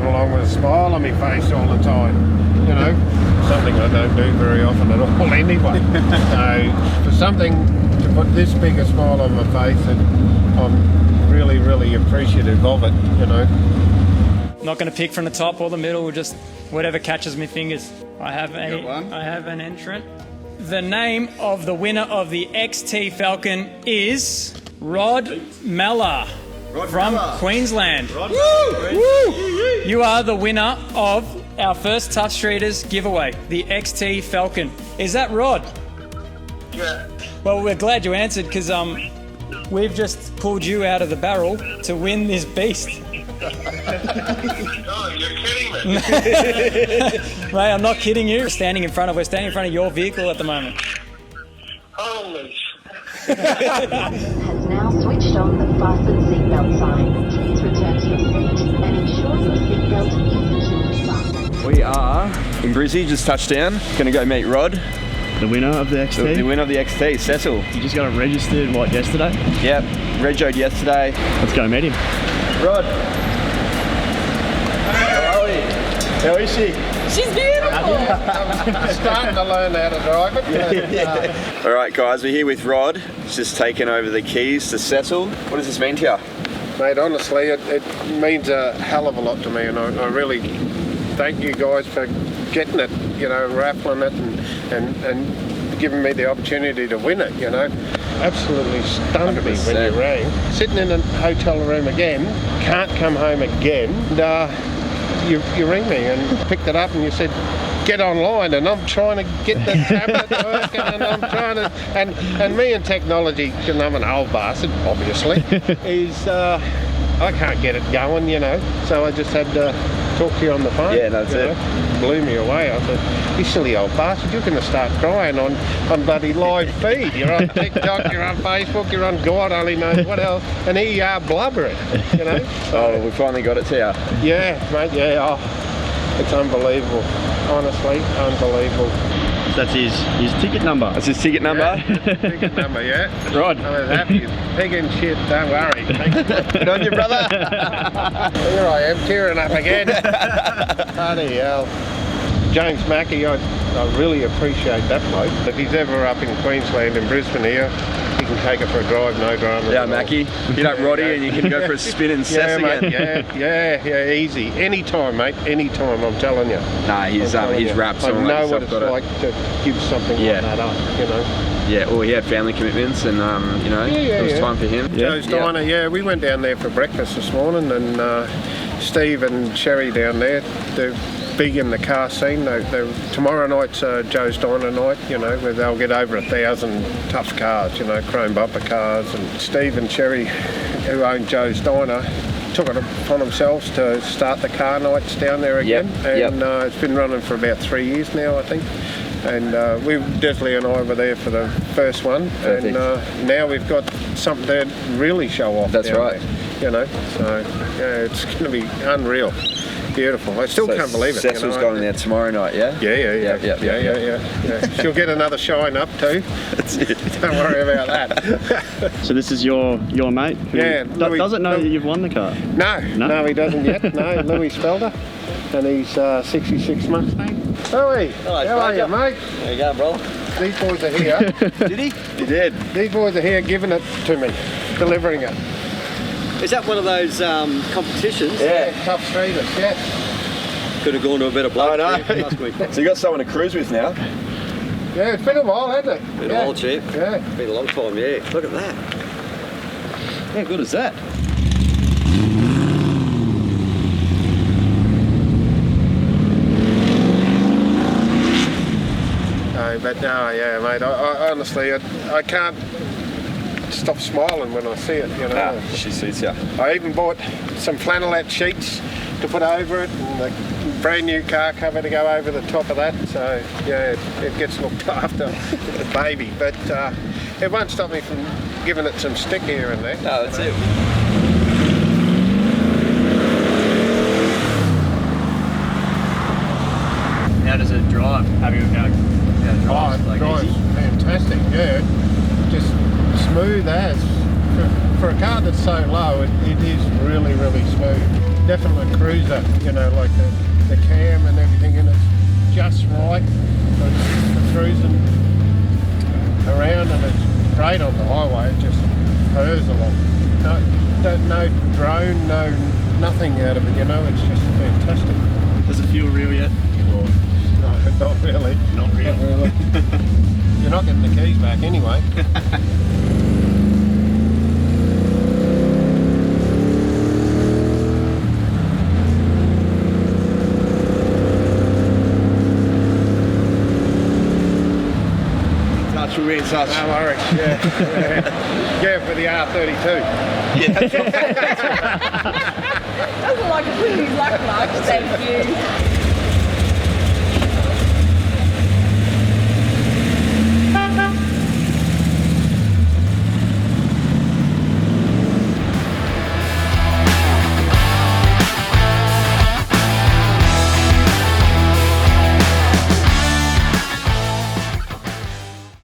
driving along with a smile on my face all the time, you know, something I don't do very often at all anyway. So for something to put this big a smile on my face, and I'm really, really appreciative of it, you know. Not going to pick from the top or the middle, just whatever catches my fingers. I have an entrant. The name of the winner of the XT Falcon is Rod Mellor from Queensland. Rod. Woo! You are the winner of our first Tuff Streeters giveaway, the XT Falcon. Is that Rod? Yeah. Well, we're glad you answered because we've just pulled you out of the barrel to win this beast. Oh, you're kidding me. Mate, I'm not kidding you. We're standing in front of your vehicle at the moment. Holy Has now switched on the fasten seatbelt sign. Please return to your seat and ensure your seatbelt is securely fastened. We are in Brizzy, just touched down. Gonna go meet Rod, The winner of the XT. the winner of the XT, Cecil. You just got it registered, yesterday? Yep, regoed yesterday. Let's go meet him. Rod. How are we? How is she? She's beautiful. I'm starting to learn how to drive it. All right, guys, we're here with Rod. He's just taken over the keys to Cecil. What does this mean to you? Mate, honestly, it means a hell of a lot to me, and I really thank you guys for getting it, you know, raffling it and giving me the opportunity to win it, you know. Absolutely stunned me when you rang. Sitting in a hotel room again, can't come home again, and you ring me and picked it up and you said, get online, and I'm trying to get the tablet working, and I'm trying to, and me and technology, and I'm an old bastard, obviously, is I can't get it going, you know, so I just had to talk to you on the phone. Yeah, that's it. Blew me away. I thought, you silly old bastard, you're going to start crying on bloody live feed. You're on TikTok, you're on Facebook, you're on God only knows what else, and here you are blubbering, you know. Oh, we finally got it to you. Yeah, mate, yeah, oh, it's unbelievable. Honestly, unbelievable. That's his ticket number. That's his ticket number. Yeah, ticket number, yeah. Rod. I was happy. Pig and shit, don't worry. Good on you, brother. Here I am, tearing up again. Bloody hell. James Mackey, I really appreciate that bloke. If he's ever up in Queensland, in Brisbane here, he can take it for a drive, no drama. Yeah, Mackie. Get up Roddy and you can go for a spin and Cess again. Mate, yeah, easy. Anytime, mate, anytime, I'm telling you. Nah, he's wrapped I on know what it's like to give something like that up, you know. Yeah, well, he had family commitments and, you know, it was time for him. Joe's Diner, yeah, we went down there for breakfast this morning, and Steve and Sherry down there, they're big in the car scene. Tomorrow night's Joe's Diner night, you know, where they'll get over 1,000 Tuff cars, you know, chrome bumper cars, and Steve and Sherry, who own Joe's Diner, took it upon themselves to start the car nights down there again, and it's been running for about 3 years now, I think. And Desley and I were there for the first one. Perfect. And now we've got something to really show off. That's right. There, you know, so yeah, it's going to be unreal. Beautiful. I still can't believe it. Cecil's going there tomorrow night, yeah? Yeah. She'll get another shine up too. That's it. Don't worry about that. So this is your mate? Who doesn't know that you've won the car? No, he doesn't yet. No, Louis Spelder, and he's 66 Mustang. Louis, hello, how are you, mate? There you go, bro. These boys are here. Did he? He did. These boys are here giving it to me, delivering it. Is that one of those competitions? Yeah, Tuff Streeters, yeah. Could have gone to a better bloke last week. So you got someone to cruise with now? Yeah, it's been a while, hasn't it? Been a while, Chief. Yeah. Been a long time, yeah. Look at that. How good is that? But no, yeah, mate, I honestly, I can't stop smiling when I see it, you know. She suits you. I even bought some flannelette sheets to put over it, and a brand new car cover to go over the top of that, so yeah, it gets looked after. It's a baby, but it won't stop me from giving it some stick here and there. No, that's it. How does it drive? Drives fantastic, yeah. Just smooth as. For a car that's so low, it is really, really smooth. definite cruiser, you know, like the cam and everything, and it's just right for cruising around, and it's great on the highway. It just purrs along. No drone, nothing out of it, you know. It's just fantastic. Does it feel real yet? Or No, not really. not real? Not really. You're not getting the keys back anyway. Touch, we'll be in touch. No worries, yeah for the R32. Doesn't like to put his luck much, thank you.